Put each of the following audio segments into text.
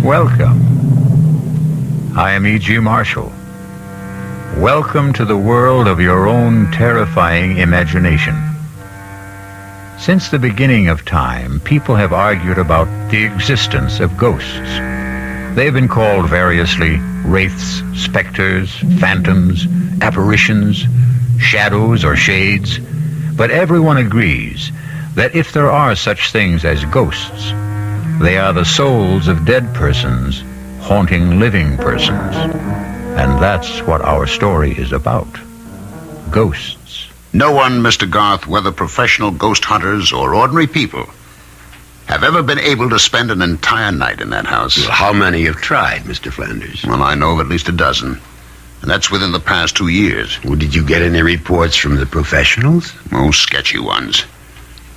Welcome. I am E.G. Marshall. Welcome to the world of your own terrifying imagination. Since the beginning of time, people have argued about the existence of ghosts. They have been called variously wraiths, specters, phantoms, apparitions, shadows, or shades. But everyone agrees that if there are such things as ghosts, they are the souls of dead persons haunting living persons. And that's what our story is about. Ghosts. No one, Mr. Garth, whether professional ghost hunters or ordinary people, have ever been able to spend an entire night in that house. Well, how many have tried, Mr. Flanders? Well, I know of at least a dozen. And that's within the past 2 years. Well, did you get any reports from the professionals? Oh, sketchy ones.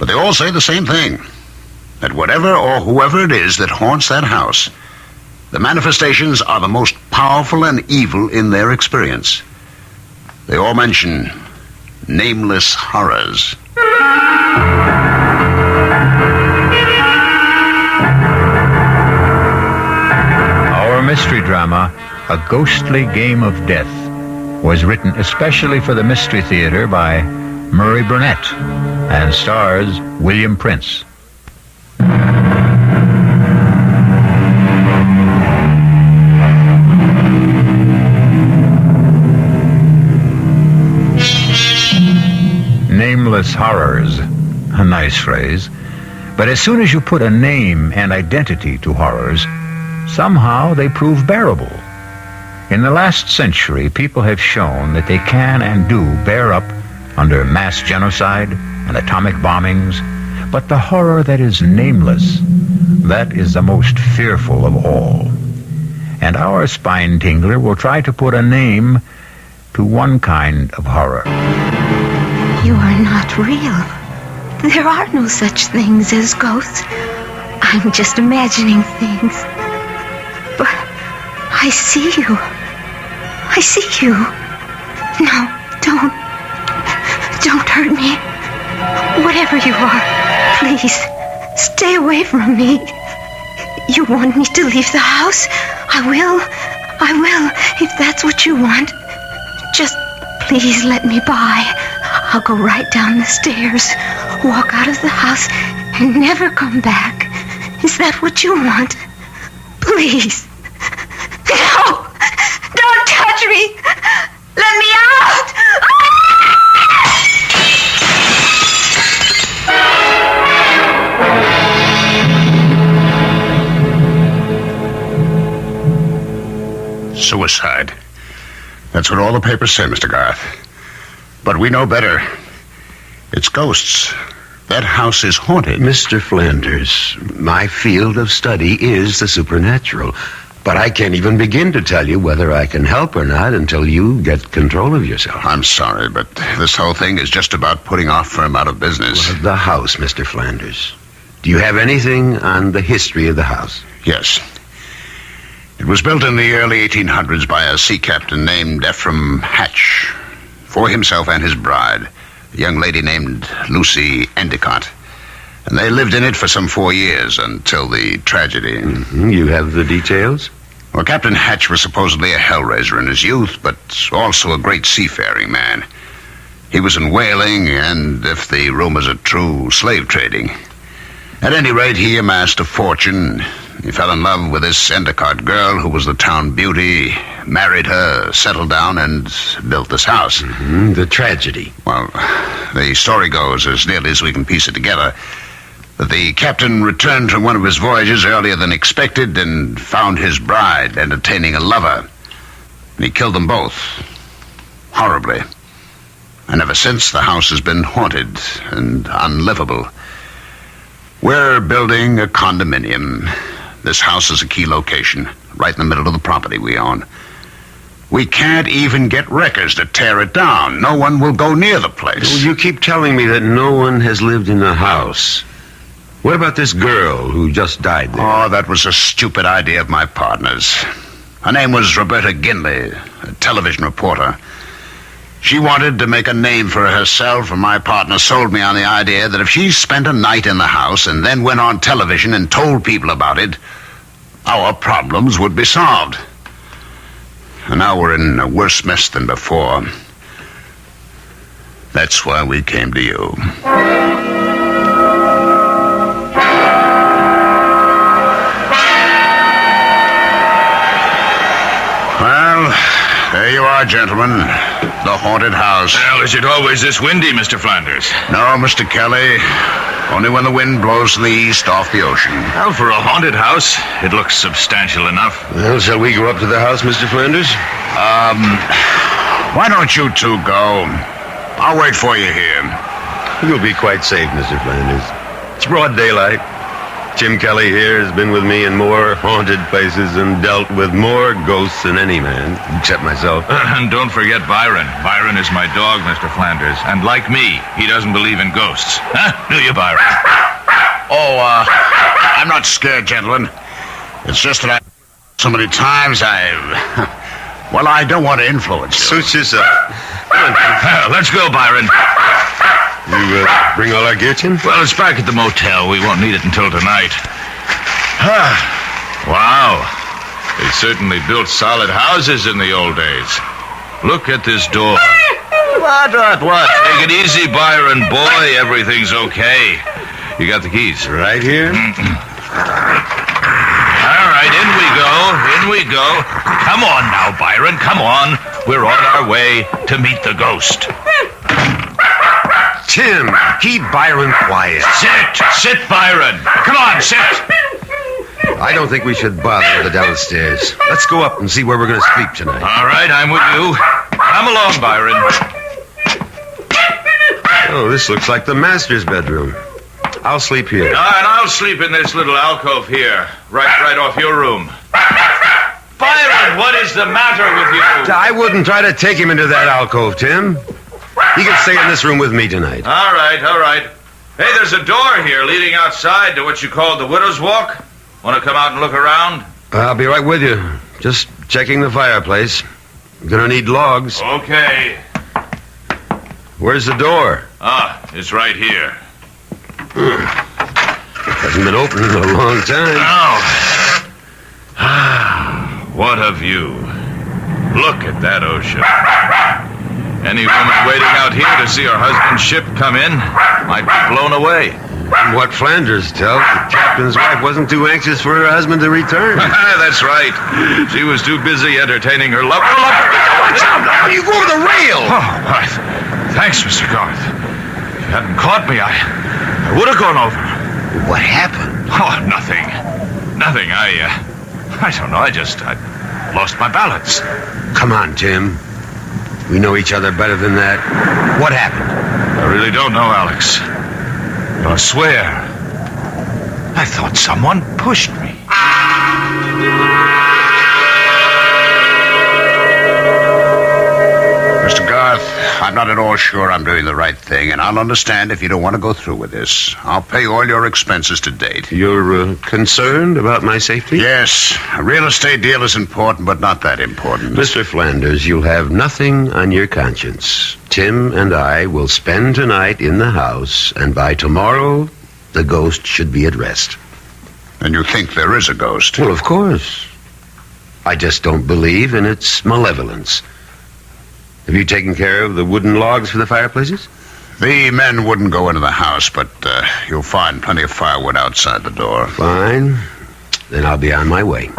But they all say the same thing. That whatever or whoever it is that haunts that house, the manifestations are the most powerful and evil in their experience. They all mention nameless horrors. Our mystery drama, A Ghostly Game of Death, was written especially for the Mystery Theater by Murray Burnett and stars William Prince. Nameless horrors, a nice phrase. But as soon as you put a name and identity to horrors, somehow they prove bearable. In the last century, people have shown that they can and do bear up under mass genocide and atomic bombings, but the horror that is nameless, that is the most fearful of all. And our spine tingler will try to put a name to one kind of horror. You are not real. There are no such things as ghosts. I'm just imagining things. But I see you. I see you. No, don't hurt me. Whatever you are, please, stay away from me. You want me to leave the house? I will, if that's what you want. Just please let me by. I'll go right down the stairs, walk out of the house, and never come back. Is that what you want? Please. No! Don't touch me! Let me out! Suicide. That's what all the papers say, Mr. Garth. But we know better. It's ghosts. That house is haunted. Mr. Flanders, my field of study is the supernatural. But I can't even begin to tell you whether I can help or not until you get control of yourself. I'm sorry, but this whole thing is just about putting our firm out of business. Well, the house, Mr. Flanders. Do you have anything on the history of the house? Yes. It was built in the early 1800s by a sea captain named Ephraim Hatch, for himself and his bride, a young lady named Lucy Endicott. And they lived in it for some 4 years until the tragedy. Mm-hmm. You have the details? Well, Captain Hatch was supposedly a hellraiser in his youth, but also a great seafaring man. He was in whaling and, if the rumors are true, slave trading. At any rate, he amassed a fortune. He fell in love with this Endicott girl who was the town beauty, married her, settled down, and built this house. Mm-hmm. The tragedy. Well, the story goes, as nearly as we can piece it together, that the captain returned from one of his voyages earlier than expected and found his bride entertaining a lover. And he killed them both. Horribly. And ever since, the house has been haunted and unlivable. We're building a condominium. This house is a key location, right in the middle of the property we own. We can't even get wreckers to tear it down. No one will go near the place. Well, you keep telling me that no one has lived in the house. What about this girl who just died there? Oh, that was a stupid idea of my partner's. Her name was Roberta Ginley, a television reporter. She wanted to make a name for herself, and my partner sold me on the idea that if she spent a night in the house and then went on television and told people about it, our problems would be solved. And now we're in a worse mess than before. That's why we came to you. Well, there you are, gentlemen. The haunted house. Well, is it always this windy, Mr. Flanders? No, Mr. Kelly. Only when the wind blows from the east off the ocean. Well, for a haunted house, it looks substantial enough. Well, shall we go up to the house, Mr. Flanders? Why don't you two go? I'll wait for you here. You'll be quite safe, Mr. Flanders. It's broad daylight. Jim Kelly here has been with me in more haunted places and dealt with more ghosts than any man, except myself. And don't forget Byron. Byron is my dog, Mr. Flanders. And like me, he doesn't believe in ghosts. Huh? Do you, Byron? I'm not scared, gentlemen. It's just that so many times well, I don't want to influence you. Suit yourself. Come on. Let's go, Byron. You bring all our gear, Jim? Well, it's back at the motel. We won't need it until tonight. Wow. They certainly built solid houses in the old days. Look at this door. What? Take it easy, Byron. Boy, everything's okay. You got the keys? Right here? All right, in we go. Come on now, Byron, come on. We're on our way to meet the ghost. Tim, keep Byron quiet. Sit, Byron. Come on, sit. I don't think we should bother the downstairs. Let's go up and see where we're going to sleep tonight. All right, I'm with you. Come along, Byron. Oh, this looks like the master's bedroom. I'll sleep here. And I'll sleep in this little alcove here, right off your room. Byron, what is the matter with you? I wouldn't try to take him into that alcove, Tim. He can stay in this room with me tonight. All right. Hey, there's a door here leading outside to what you call the Widow's Walk. Want to come out and look around? I'll be right with you. Just checking the fireplace. I'm gonna need logs. Okay. Where's the door? It's right here. Hasn't been open in a long time. What a view. Look at that ocean. Any woman waiting out here to see her husband's ship come in might be blown away. From what Flanders tells, the captain's wife wasn't too anxious for her husband to return. That's right. She was too busy entertaining her lover. Watch out now! You go over the rail! Thanks, Mr. Garth. If you hadn't caught me, I would have gone over. What happened? Nothing. I don't know. I lost my balance. Come on, Tim. We know each other better than that. What happened? I really don't know, Alex. I swear, I thought someone pushed me. Mr. Garth, I'm not at all sure I'm doing the right thing, and I'll understand if you don't want to go through with this. I'll pay all your expenses to date. You're concerned about my safety? Yes. A real estate deal is important, but not that important. Mr. Flanders, you'll have nothing on your conscience. Tim and I will spend tonight in the house, and by tomorrow, the ghost should be at rest. And you think there is a ghost? Well, of course. I just don't believe in its malevolence. Have you taken care of the wooden logs for the fireplaces? The men wouldn't go into the house, but you'll find plenty of firewood outside the door. Fine. Then I'll be on my way.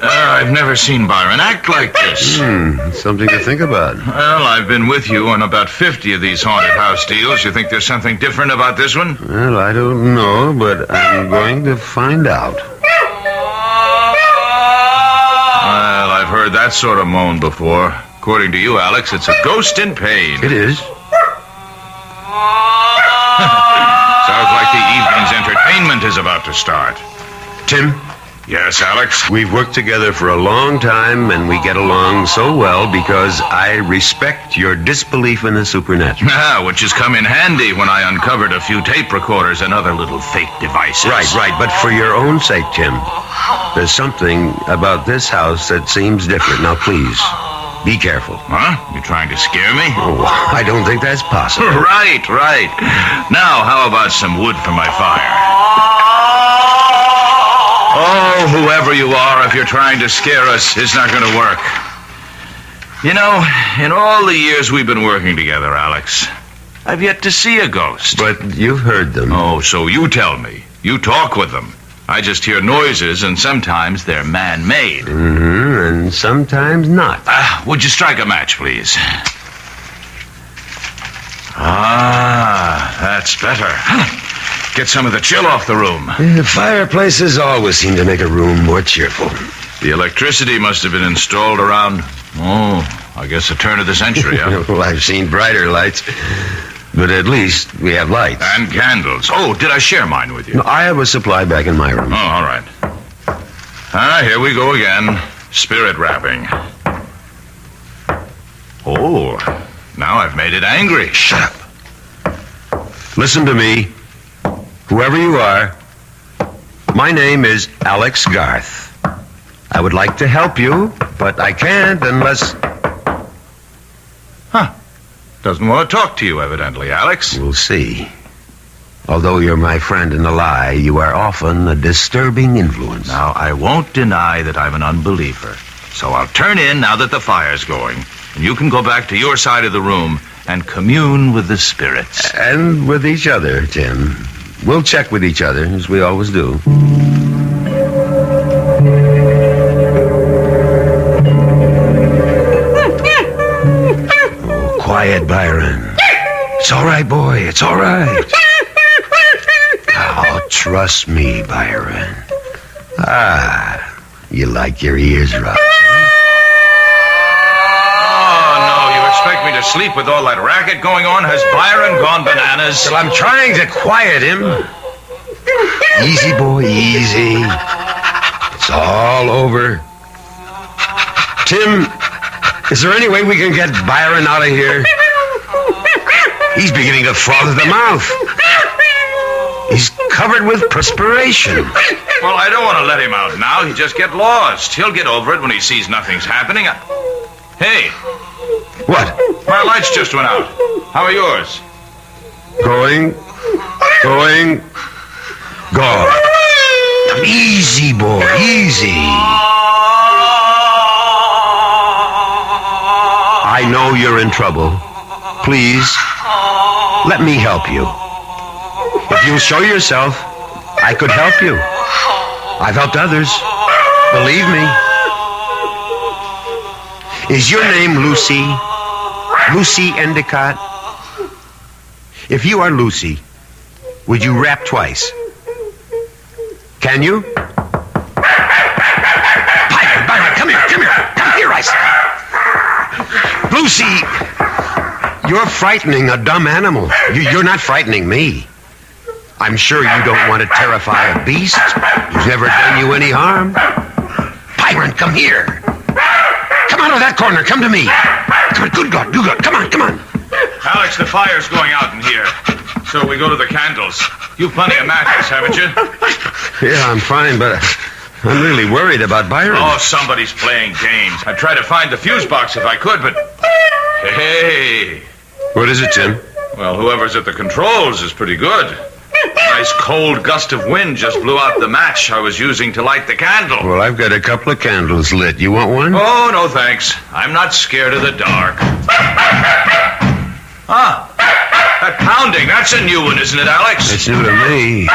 I've never seen Byron act like this. Something to think about. Well, I've been with you on about 50 of these haunted house deals. You think there's something different about this one? Well, I don't know, but I'm going to find out. Well, I've heard that sort of moan before. According to you, Alex, it's a ghost in pain. It is. Sounds like the evening's entertainment is about to start. Tim? Yes, Alex? We've worked together for a long time, and we get along so well because I respect your disbelief in the supernatural. Which has come in handy when I uncovered a few tape recorders and other little fake devices. Right. But for your own sake, Tim, there's something about this house that seems different. Now, please, Be careful. Huh? You trying to scare me? Oh, I don't think that's possible. Right. Now, how about some wood for my fire? Oh, whoever you are, if you're trying to scare us, it's not going to work. You know, in all the years we've been working together, Alex, I've yet to see a ghost. But you've heard them. Oh, so you tell me. You talk with them. I just hear noises, and sometimes they're man-made. And sometimes not. Would you strike a match, please? Ah, that's better. Get some of the chill off the room. Fireplaces always seem to make a room more cheerful. The electricity must have been installed around, I guess the turn of the century, huh? Well, I've seen brighter lights. But at least we have lights. And candles. Oh, did I share mine with you? No, I have a supply back in my room. Oh, all right. Here we go again. Spirit wrapping. Oh, now I've made it angry. Shut up. Listen to me. Whoever you are, my name is Alex Garth. I would like to help you, but I can't unless... Doesn't want to talk to you, evidently, Alex. We'll see. Although you're my friend in a lie, you are often a disturbing influence. Now, I won't deny that I'm an unbeliever. So I'll turn in now that the fire's going. And you can go back to your side of the room and commune with the spirits. And with each other, Tim. We'll check with each other, as we always do. Quiet, Byron. It's all right, boy. It's all right. Oh, trust me, Byron. You like your ears rubbed. Oh, no. You expect me to sleep with all that racket going on? Has Byron gone bananas? Well, I'm trying to quiet him. Easy, boy, easy. It's all over. Tim, is there any way we can get Byron out of here? He's beginning to froth at the mouth. He's covered with perspiration. Well, I don't want to let him out now. He'll just get lost. He'll get over it when he sees nothing's happening. Hey. What? My lights just went out. How are yours? Going. Gone. Easy, boy, easy. I know you're in trouble. Please, let me help you. If you'll show yourself, I could help you. I've helped others. Believe me. Is your name Lucy? Lucy Endicott? If you are Lucy, would you rap twice? Can you? Byron, come here. Come here, I say. Lucy, you're frightening a dumb animal. You're not frightening me. I'm sure you don't want to terrify a beast who's never done you any harm. Byron, come here. Come out of that corner. Come to me. Come on, good God. Come on. Alex, the fire's going out in here. So we go to the candles. You've plenty of matches, haven't you? Yeah, I'm fine, but I'm really worried about Byron. Oh, somebody's playing games. I'd try to find the fuse box if I could, but... Hey. What is it, Tim? Well, whoever's at the controls is pretty good. A nice cold gust of wind just blew out the match I was using to light the candle. Well, I've got a couple of candles lit. You want one? Oh, no thanks. I'm not scared of the dark. That pounding, that's a new one, isn't it, Alex? It's new to me.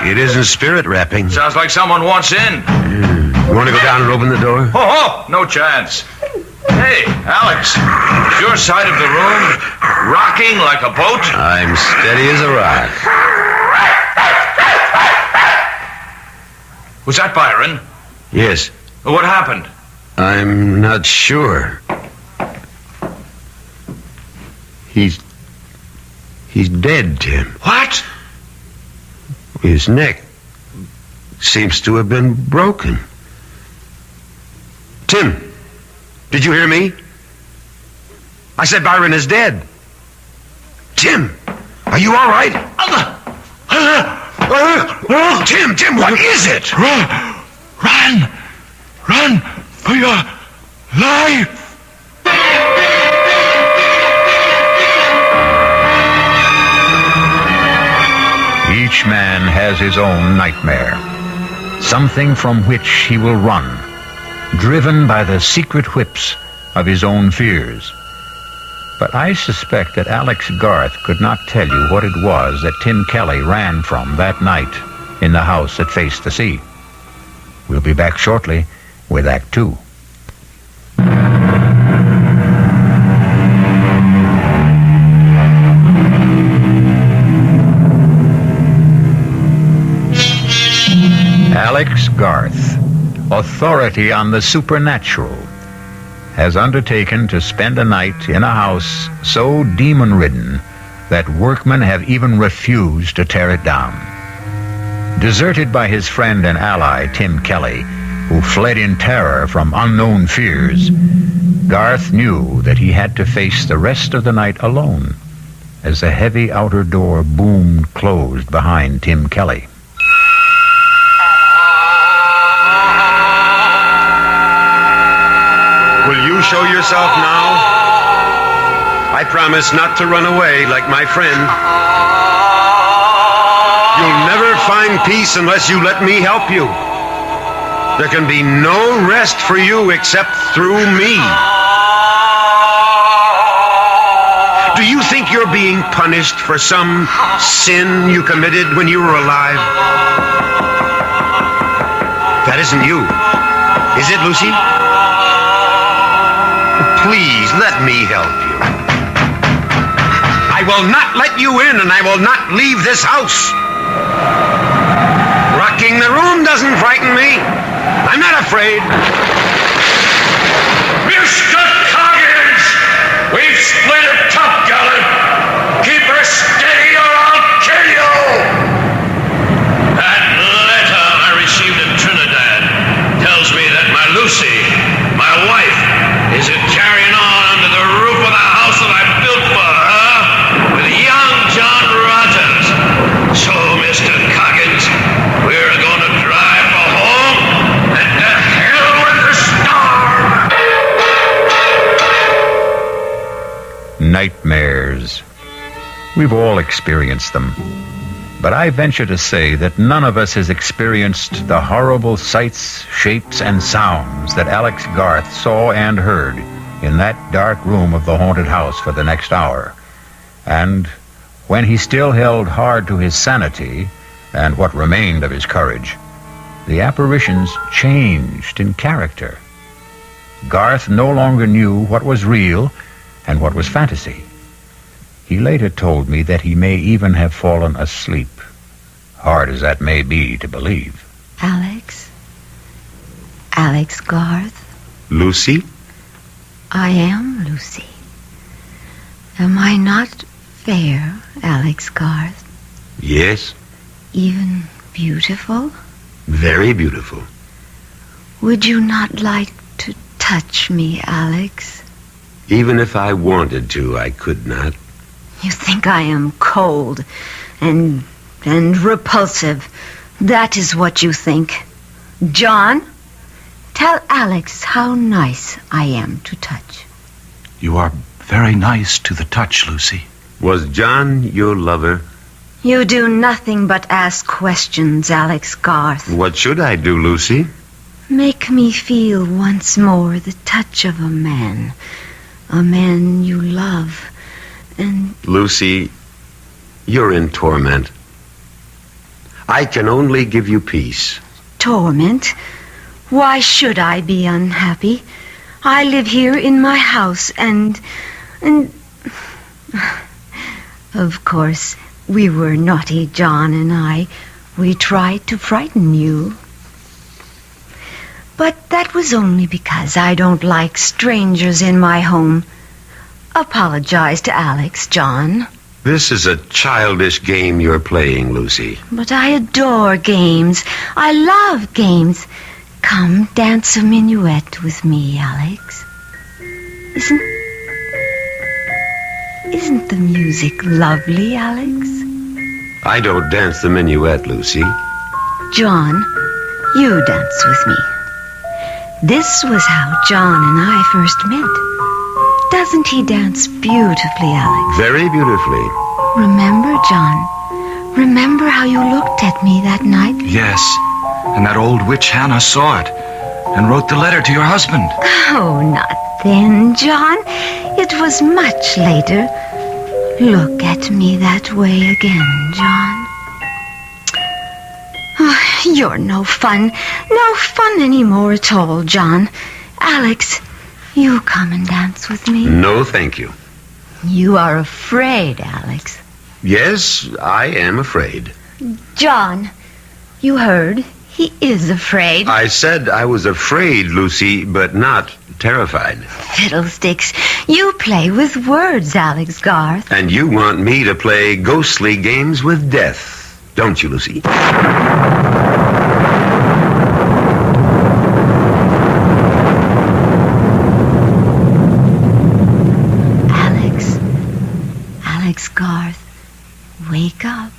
It isn't spirit rapping. Sounds like someone wants in. You want to go down and open the door? Oh, no chance. Hey, Alex, is your side of the room rocking like a boat? I'm steady as a rock. Was that Byron? Yes. What happened? I'm not sure. He's dead, Tim. What? His neck seems to have been broken. Tim, did you hear me? I said Byron is dead. Tim, are you all right? Tim, what is it? Run for your life! Each man has his own nightmare, something from which he will run, driven by the secret whips of his own fears. But I suspect that Alex Garth could not tell you what it was that Tim Kelly ran from that night in the house that faced the sea. We'll be back shortly with Act 2. Alex Garth, authority on the supernatural, has undertaken to spend a night in a house so demon-ridden that workmen have even refused to tear it down. Deserted by his friend and ally, Tim Kelly, who fled in terror from unknown fears, Garth knew that he had to face the rest of the night alone as the heavy outer door boomed closed behind Tim Kelly. Will you show yourself now? I promise not to run away like my friend. You'll never find peace unless you let me help you. There can be no rest for you except through me. Do you think you're being punished for some sin you committed when you were alive? That isn't you. Is it, Lucy? Please, let me help you. I will not let you in, and I will not leave this house. Rocking the room doesn't frighten me. I'm not afraid. Mr. Coggins! We've split a top gallon. Keep her steady or I'll kill you! That letter I received in Trinidad tells me that my Lucy, my wife, is carrying on under the roof of the house that I built for her with young John Rogers. So, Mr. Coggins, we're going to drive for home and to hell with the storm. Nightmares. We've all experienced them. But I venture to say that none of us has experienced the horrible sights, shapes, and sounds that Alex Garth saw and heard in that dark room of the haunted house for the next hour. And when he still held hard to his sanity and what remained of his courage, the apparitions changed in character. Garth no longer knew what was real and what was fantasy. He later told me that he may even have fallen asleep, hard as that may be to believe. Alex Garth? Lucy? I am Lucy. Am I not fair, Alex Garth? Yes. Even beautiful? Very beautiful. Would you not like to touch me, Alex? Even if I wanted to, I could not. You think I am cold and repulsive. That is what you think. John, tell Alex how nice I am to touch. You are very nice to the touch, Lucy. Was John your lover? You do nothing but ask questions, Alex Garth. What should I do, Lucy? Make me feel once more the touch of a man you love. And Lucy, you're in torment. I can only give you peace. torment? Why should I be unhappy? I live here in my house and... Of course, we were naughty, John and I. We tried to frighten you. But that was only because I don't like strangers in my home. Apologize to Alex, John. This is a childish game you're playing, Lucy. But I adore games. I love games. Come, dance a minuet with me, Alex. Isn't the music lovely, Alex? I don't dance the minuet, Lucy. John, you dance with me. This was how John and I first met. Doesn't he dance beautifully, Alex? Very beautifully. Remember, John, Remember how you looked at me that night? Yes. And that old witch Hannah saw it and wrote the letter to your husband. Oh, not then, John. It was much later. Look at me that way again, John. Oh, you're no fun. No fun anymore at all, John. Alex, you come and dance with me. No, thank you. You are afraid, Alex. Yes, I am afraid. John, you heard. He is afraid. I said I was afraid, Lucy, but not terrified. Fiddlesticks. You play with words, Alex Garth. And you want me to play ghostly games with death, don't you, Lucy? Alex Garth, wake up.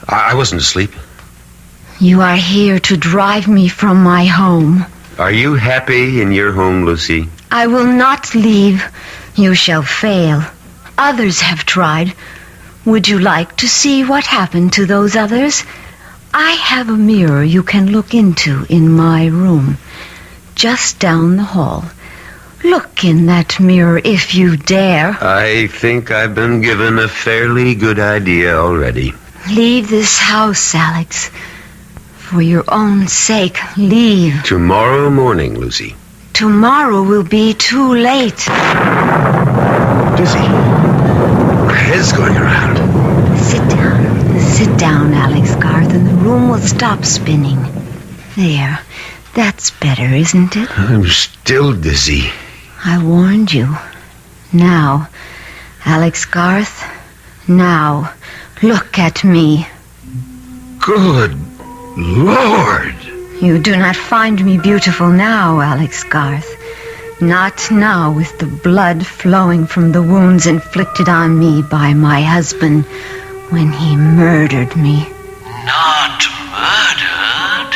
I wasn't asleep. You are here to drive me from my home. Are you happy in your home, Lucy? I will not leave. You shall fail. Others have tried. Would you like to see what happened to those others? I have a mirror you can look into in my room, just down the hall. Look in that mirror if you dare. I think I've been given a fairly good idea already. Leave this house, Alex. For your own sake, leave. Tomorrow morning, Lucy. Tomorrow will be too late. Dizzy. Her head's going around. Sit down, Alex Garth, and the room will stop spinning. There. That's better, isn't it? I'm still dizzy. I warned you. Now, Alex Garth, now, look at me. Good Lord! You do not find me beautiful now, Alex Garth. Not now with the blood flowing from the wounds inflicted on me by my husband when he murdered me. Not murdered.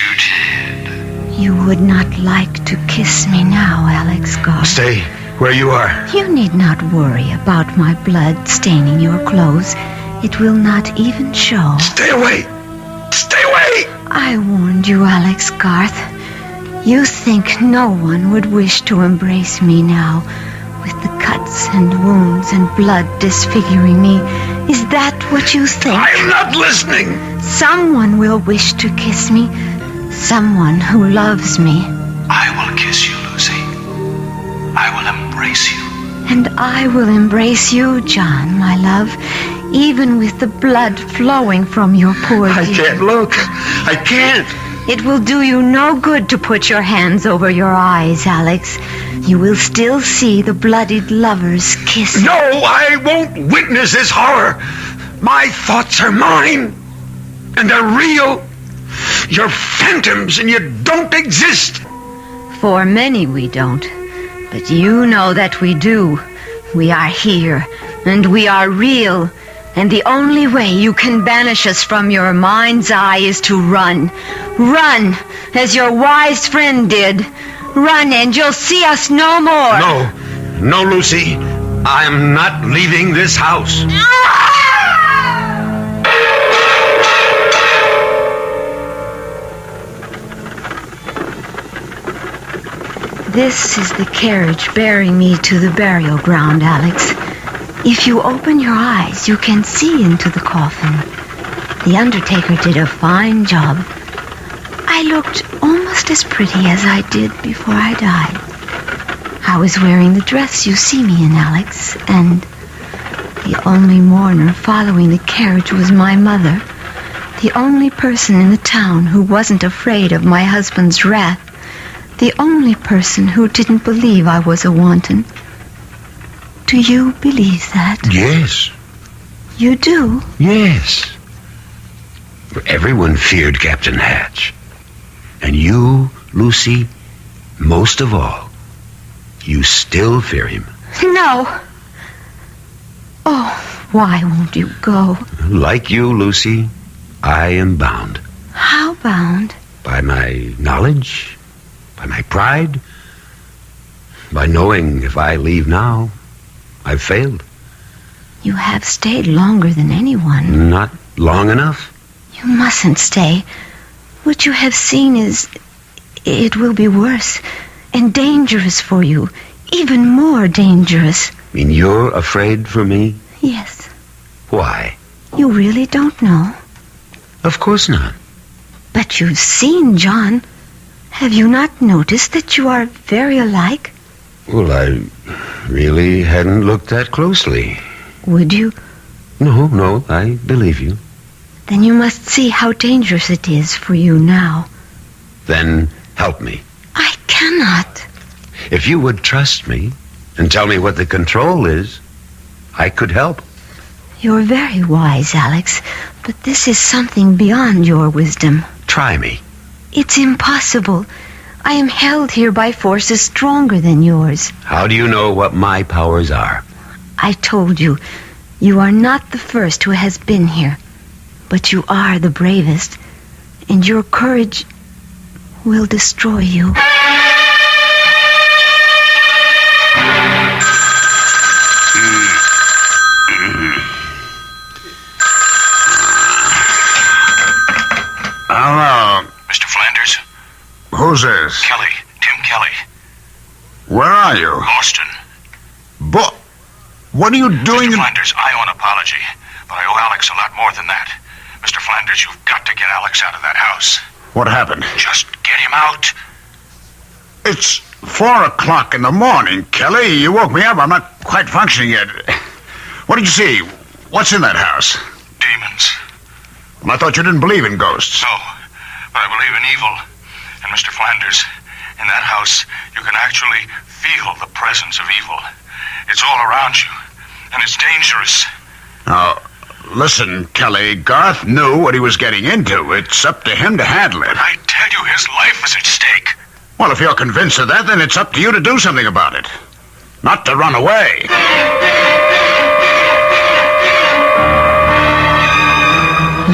Executed. You would not like to kiss me now, Alex Garth. Stay where you are. You need not worry about my blood staining your clothes. It will not even show. Stay away! Stay away! I warned you, Alex Garth. You think no one would wish to embrace me now, with the cuts and wounds and blood disfiguring me. Is that what you think? I'm not listening! Someone will wish to kiss me. Someone who loves me. I will kiss you, Lucy. I will embrace you. And I will embrace you, John, my love, even with the blood flowing from your poor I dear. can't look. I can't. It will do you no good to put your hands over your eyes, Alex. You will still see the bloodied lovers kiss. No, I won't witness this horror. My thoughts are mine. And they're real. You're phantoms and you don't exist. For many we don't. But you know that we do. We are here, and we are real. And the only way you can banish us from your mind's eye is to run. Run, as your wise friend did. Run, and you'll see us no more. No, Lucy. I'm not leaving this house. This is the carriage bearing me to the burial ground, Alex. If you open your eyes, you can see into the coffin. The undertaker did a fine job. I looked almost as pretty as I did before I died. I was wearing the dress you see me in, Alex, and the only mourner following the carriage was my mother, the only person in the town who wasn't afraid of my husband's wrath, the only person who didn't believe I was a wanton. Do you believe that? Yes. You do? Yes. Everyone feared Captain Hatch. And you, Lucy, most of all, you still fear him. No. Oh, why won't you go? Like you, Lucy, I am bound. How bound? By my knowledge, by my pride, by knowing if I leave now, I've failed. You have stayed longer than anyone. Not long enough? You mustn't stay. What you have seen is... it will be worse and dangerous for you. Even more dangerous. I mean, you're afraid for me? Yes. Why? You really don't know. Of course not. But you've seen John. Have you not noticed that you are very alike? Well, I really hadn't looked that closely. Would you? No, I believe you. Then you must see how dangerous it is for you now. Then help me. I cannot. If you would trust me and tell me what the control is, I could help. You're very wise, Alex, but this is something beyond your wisdom. Try me. It's impossible. I am held here by forces stronger than yours. How do you know what my powers are? I told you, you are not the first who has been here, but you are the bravest, and your courage will destroy you. Hello. Mr. Flanders? Who's this? Kelly. Tim Kelly. Where are you? Boston. But what are you doing? Mr. Flanders, I owe an apology, but I owe Alex a lot more than that. Mr. Flanders, you've got to get Alex out of that house. What happened? Just get him out. It's 4 o'clock in the morning, Kelly. You woke me up. I'm not quite functioning yet. What did you see? What's in that house? Demons. I thought you didn't believe in ghosts. No, but I believe in evil. And Mr. Flanders, in that house, you can actually feel the presence of evil. It's all around you, and it's dangerous. Now, listen, Kelly, Garth knew what he was getting into. It's up to him to handle it. But I tell you, his life is at stake. Well, if you're convinced of that, then it's up to you to do something about it. Not to run away.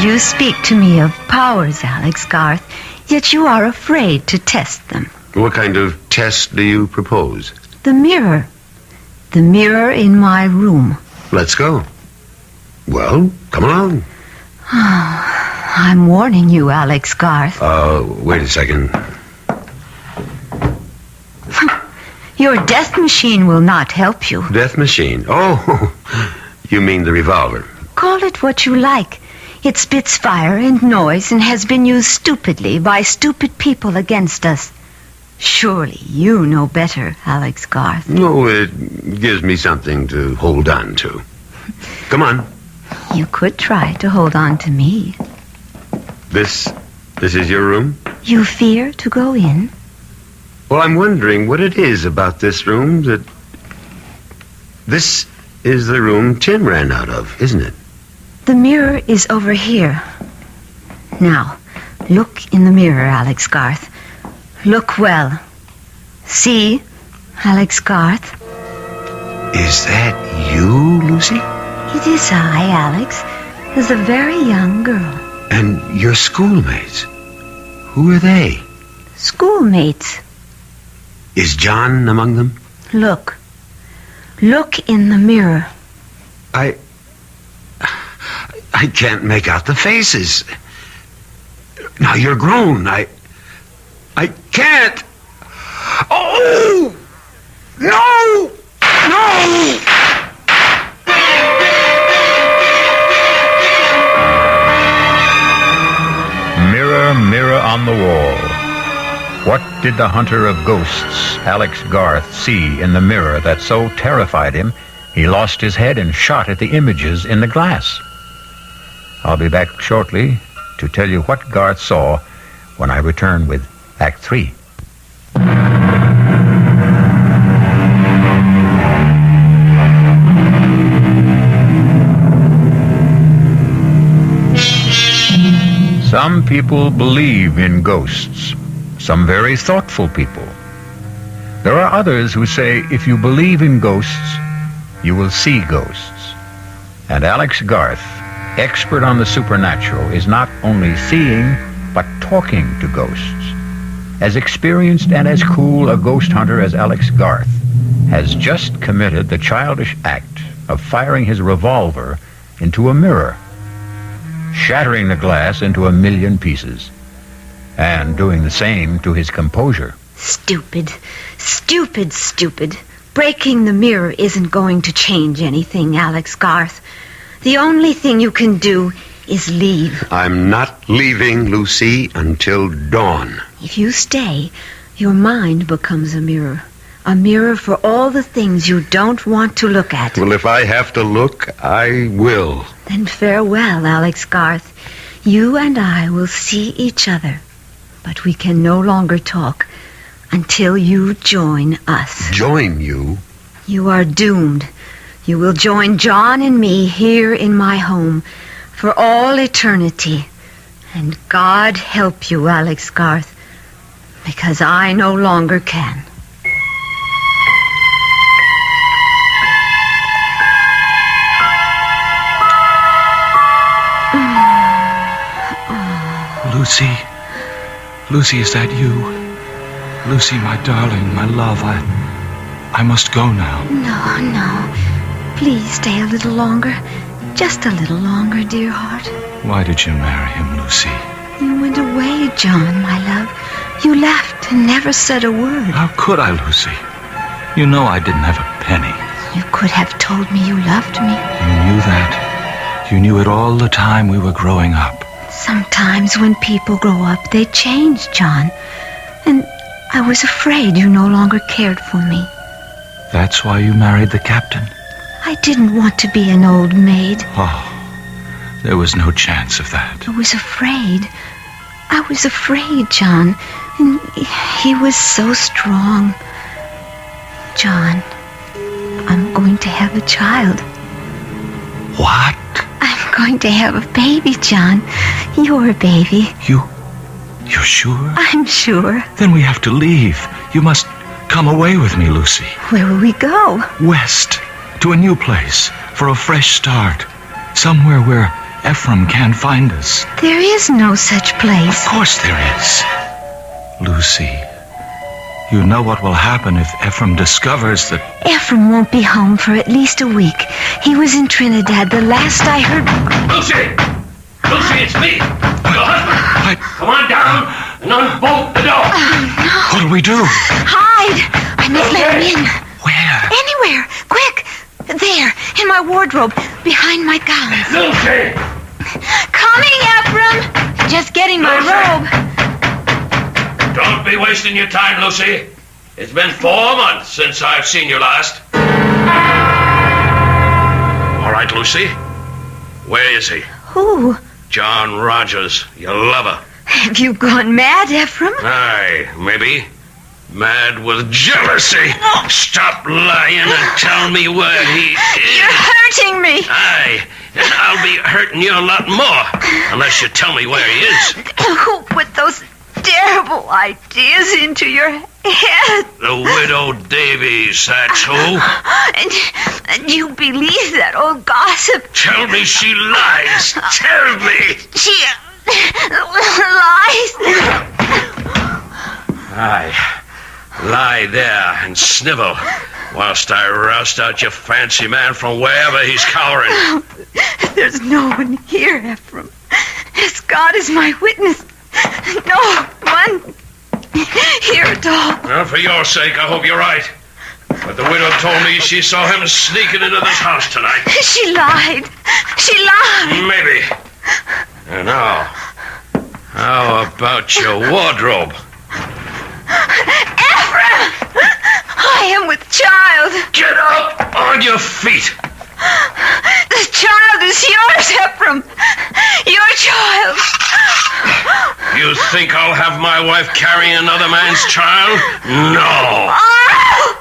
You speak to me of powers, Alex Garth, yet you are afraid to test them. What kind of test do you propose? The mirror. The mirror in my room. Let's go. Well, come along. I'm warning you, Alex Garth. Wait a second. Your death machine will not help you. Death machine. Oh, you mean the revolver. Call it what you like. It spits fire and noise and has been used stupidly by stupid people against us. Surely you know better, Alex Garth. No, it gives me something to hold on to. Come on. You could try to hold on to me. This is your room? You fear to go in? Well, I'm wondering what it is about this room that... This is the room Tim ran out of, isn't it? The mirror is over here. Now, look in the mirror, Alex Garth. Look well. See, Alex Garth? Is that you, Lucy? It is I, Alex, as a very young girl. And your schoolmates? Who are they? Schoolmates. Is John among them? Look. Look in the mirror. I can't make out the faces. Now you're grown. I can't. Oh! No! No! Mirror, mirror on the wall. What did the hunter of ghosts, Alex Garth, see in the mirror that so terrified him he lost his head and shot at the images in the glass? I'll be back shortly to tell you what Garth saw when I return with Act 3. Some people believe in ghosts, some very thoughtful people. There are others who say if you believe in ghosts, you will see ghosts. And Alex Garth, expert on the supernatural, is not only seeing, but talking to ghosts. As experienced and as cool a ghost hunter as Alex Garth has just committed the childish act of firing his revolver into a mirror, shattering the glass into 1,000,000 pieces, and doing the same to his composure. Stupid. Stupid, stupid. Breaking the mirror isn't going to change anything, Alex Garth. The only thing you can do is leave. I'm not leaving, Lucy, until dawn. If you stay, your mind becomes a mirror. A mirror for all the things you don't want to look at. Well, if I have to look, I will. Then farewell, Alex Garth. You and I will see each other, but we can no longer talk until you join us. Join you? You are doomed. You will join John and me here in my home for all eternity. And God help you, Alex Garth, because I no longer can. Lucy. Lucy, is that you? Lucy, my darling, my love, I must go now. No. Please stay a little longer. Just a little longer, dear heart. Why did you marry him, Lucy? You went away, John, my love. You left and never said a word. How could I, Lucy? You know I didn't have a penny. You could have told me you loved me. You knew that. You knew it all the time we were growing up. Sometimes when people grow up, they change, John. And I was afraid you no longer cared for me. That's why you married the captain? I didn't want to be an old maid. Oh, there was no chance of that. I was afraid. I was afraid, John. And he was so strong. John, I'm going to have a child. What? I'm going to have a baby, John. Your baby. You're sure? I'm sure. Then we have to leave. You must come away with me, Lucy. Where will we go? West. To a new place. For a fresh start. Somewhere where Ephraim can't find us. There is no such place. Of course there is. Lucy, you know what will happen if Ephraim discovers that... Ephraim won't be home for at least a week. He was in Trinidad the last I heard... Lucy! Lucy, it's me, your husband. Come on down and unbolt the door. Oh, no. What'll we do? Hide! I must let him in. Where? Anywhere. Quick. There, in my wardrobe, behind my gown. Lucy! Coming, Ephraim. Just getting my robe. Don't be wasting your time, Lucy. It's been 4 months since I've seen you last. All right, Lucy. Where is he? Who? John Rogers, your lover. Have you gone mad, Ephraim? Aye, maybe. Mad with jealousy. Stop lying and tell me where he is. You're hurting me. Aye, and I'll be hurting you a lot more unless you tell me where he is. Who put those terrible ideas into your head? The widow Davies, that's who. And you believe that old gossip? Tell me she lies. Tell me. She lies. Aye. Lie there and snivel whilst I roust out your fancy man from wherever he's cowering. There's no one here, Ephraim. As God is my witness, no one here at all. Well, for your sake, I hope you're right. But the widow told me she saw him sneaking into this house tonight. She lied. She lied. Maybe. And now, how about your wardrobe? Ephraim! I am with child. Get up on your feet. The child is yours, Ephraim. Your child. You think I'll have my wife carry another man's child? No. Oh!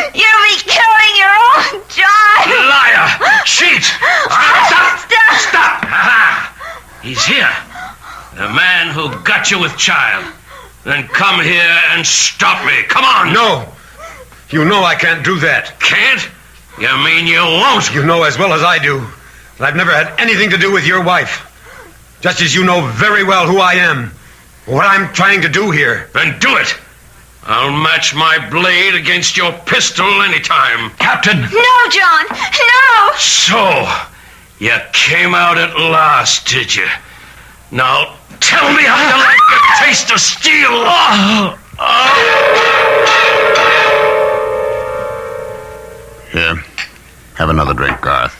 You'll be killing your own child. Liar! Cheat! Stop! Stop! Stop! Aha! He's here. The man who got you with child. Then come here and stop me. Come on! No. You know I can't do that. Can't? You mean you won't? You know as well as I do that I've never had anything to do with your wife. Just as you know very well who I am. What I'm trying to do here. Then do it. I'll match my blade against your pistol anytime. Captain! No, John! No! So, you came out at last, did you? Now, tell me how you like the taste of steel. Here, have another drink, Garth.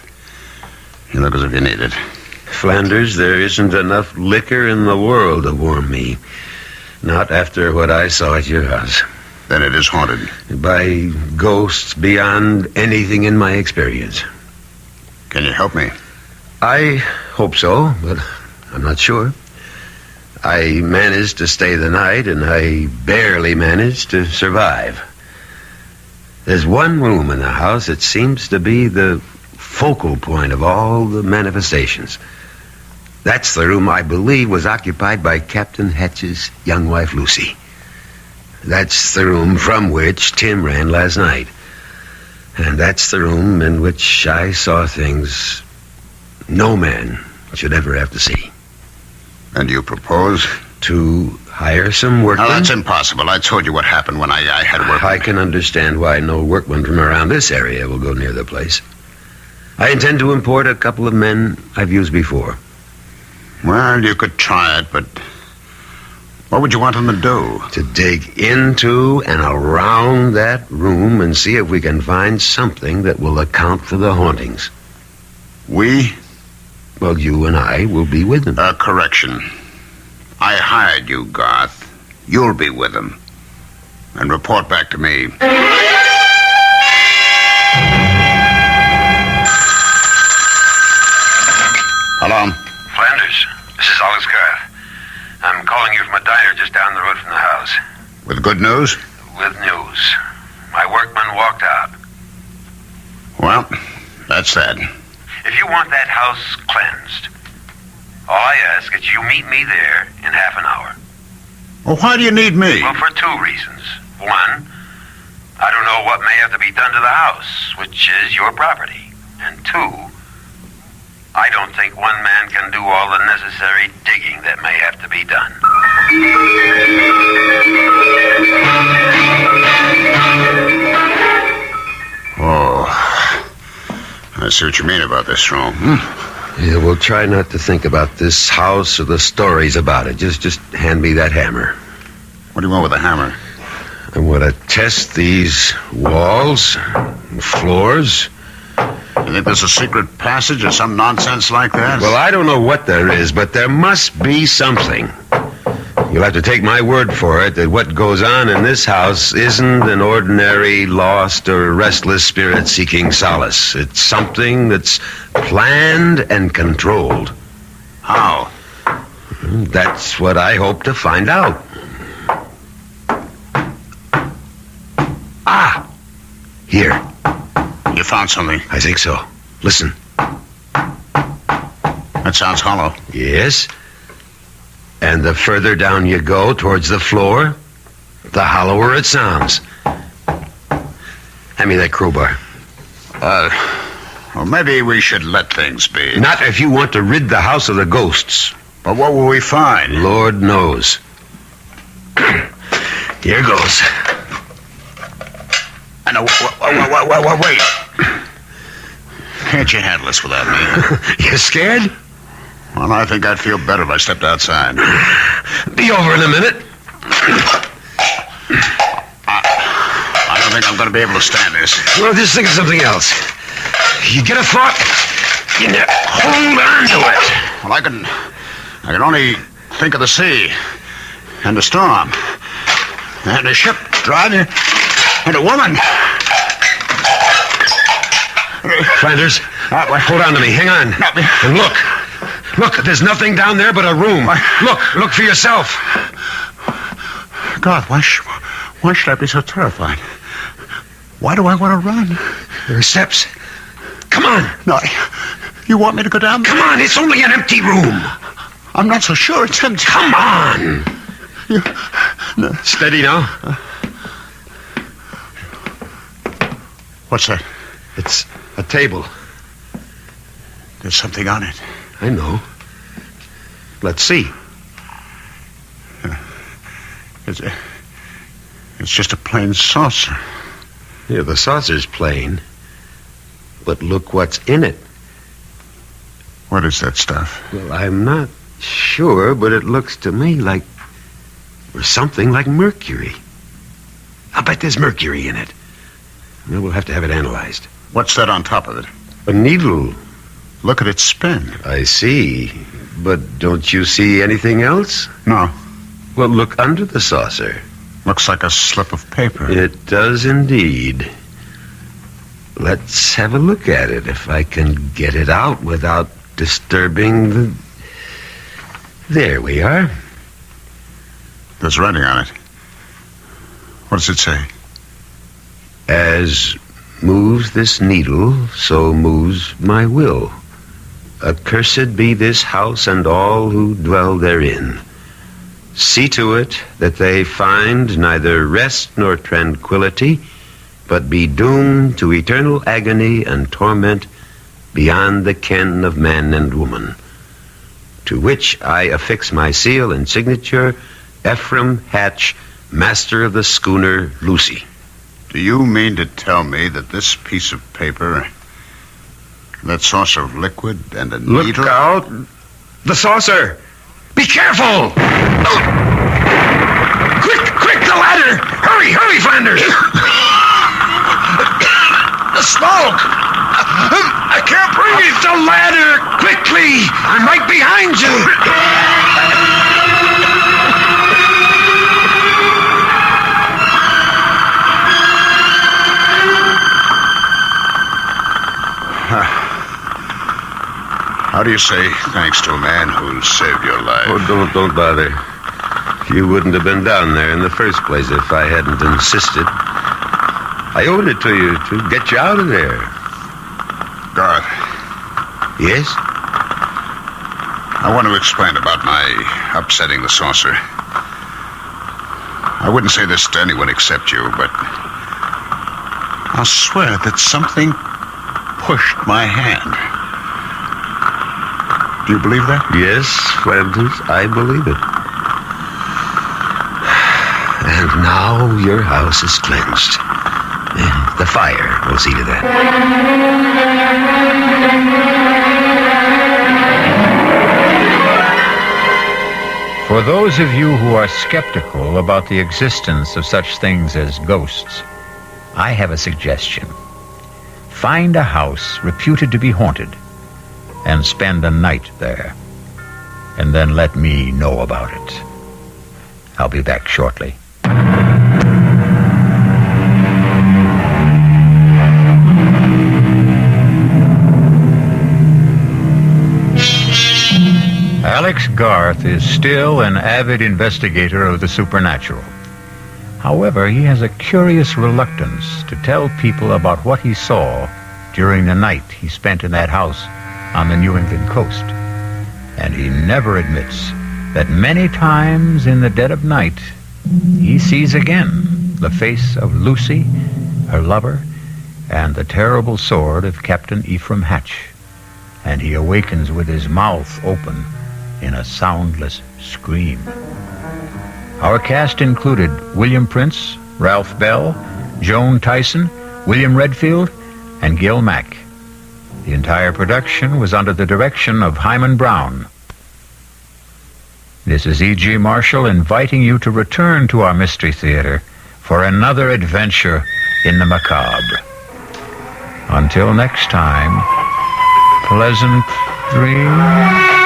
You look as if you need it. Flanders, there isn't enough liquor in the world to warm me. Not after what I saw at your house. Then it is haunted. By ghosts beyond anything in my experience. Can you help me? I hope so, but I'm not sure. I managed to stay the night, and I barely managed to survive. There's one room in the house that seems to be the focal point of all the manifestations. That's the room I believe was occupied by Captain Hatch's young wife, Lucy. That's the room from which Tim ran last night. And that's the room in which I saw things no man should ever have to see. And you propose? To hire some workmen? Now, that's impossible. I told you what happened when I had workmen. I can understand why no workmen from around this area will go near the place. I intend to import a couple of men I've used before. Well, you could try it, but what would you want them to do? To dig into and around that room and see if we can find something that will account for the hauntings. We? Well, you and I will be with them. Correction. I hired you, Garth. You'll be with them. And report back to me. Hello? Flanders, this is Alice Garth. I'm calling you from a diner just down the road from the house. With good news? With news. My workman walked out. Well, that's that. If you want that house cleansed, all I ask is you meet me there in half an hour. Well, why do you need me? Well, for two reasons. One, I don't know what may have to be done to the house, which is your property. And two, I don't think one man can do all the necessary digging that may have to be done. Oh, I see what you mean about this room. Yeah, we'll try not to think about this house or the stories about it. Just hand me that hammer. What do you want with a hammer? I want to test these walls and floors. You think there's a secret passage or some nonsense like that? Well, I don't know what there is, but there must be something. You'll have to take my word for it that what goes on in this house isn't an ordinary lost or restless spirit seeking solace. It's something that's planned and controlled. How? That's what I hope to find out. Ah! Here. You found something? I think so. Listen. That sounds hollow. Yes. And the further down you go towards the floor, the hollower it sounds. Hand me that crowbar. Well, maybe we should let things be. Not if you want to rid the house of the ghosts. But what will we find? Lord knows. Here goes. And wait. Can't you handle this without me? You scared? Well, I think I'd feel better if I stepped outside. Be over in a minute. I don't think I'm going to be able to stand this. Well, just think of something else. You get a thought, you hold on to it. Well, I can only think of the sea and the storm and a ship driving and a woman. Flanders, hold on to me. Hang on. And look. Look, there's nothing down there but a room. Look for yourself. God, why should I be so terrified? Why do I want to run? There are steps. Come on. No, you want me to go down there? Come on, it's only an empty room. I'm not so sure it's empty. Come on. No. Steady now. What's that? It's a table. There's something on it. I know. Let's see. It's just a plain saucer. Yeah, the saucer's plain. But look what's in it. What is that stuff? Well, I'm not sure, but it looks to me like... or something like mercury. I'll bet there's mercury in it. Well, we'll have to have it analyzed. What's that on top of it? A needle. Look at its spin. I see. But don't you see anything else? No. Well, look under the saucer. Looks like a slip of paper. It does indeed. Let's have a look at it, if I can get it out without disturbing the... There we are. There's writing on it. What does it say? As moves this needle, so moves my will. Accursed be this house and all who dwell therein. See to it that they find neither rest nor tranquility, but be doomed to eternal agony and torment beyond the ken of man and woman. To which I affix my seal and signature, Ephraim Hatch, master of the schooner Lucy. Do you mean to tell me that this piece of paper, that saucer of liquid and a needle... Look out! The saucer! Be careful! Quick, the ladder! Hurry, Flanders! The smoke! I can't breathe! The ladder! Quickly! I'm right behind you! How do you say thanks to a man who saved your life? Oh, don't bother. You wouldn't have been down there in the first place if I hadn't insisted. I owed it to you to get you out of there. Garth. Yes? I want to explain about my upsetting the saucer. I wouldn't say this to anyone except you, but I'll swear that something pushed my hand. Do you believe that? Yes, Flanders, I believe it. And now your house is cleansed. The fire will see to that. For those of you who are skeptical about the existence of such things as ghosts, I have a suggestion. Find a house reputed to be haunted and spend a night there. And then let me know about it. I'll be back shortly. Alex Garth is still an avid investigator of the supernatural. However, he has a curious reluctance to tell people about what he saw during the night he spent in that house on the New England coast. And he never admits that many times in the dead of night, he sees again the face of Lucy, her lover, and the terrible sword of Captain Ephraim Hatch. And he awakens with his mouth open in a soundless scream. Our cast included William Prince, Ralph Bell, Joan Tyson, William Redfield, and Gil Mack. The entire production was under the direction of Hyman Brown. This is E.G. Marshall inviting you to return to our Mystery Theater for another adventure in the macabre. Until next time, pleasant dreams.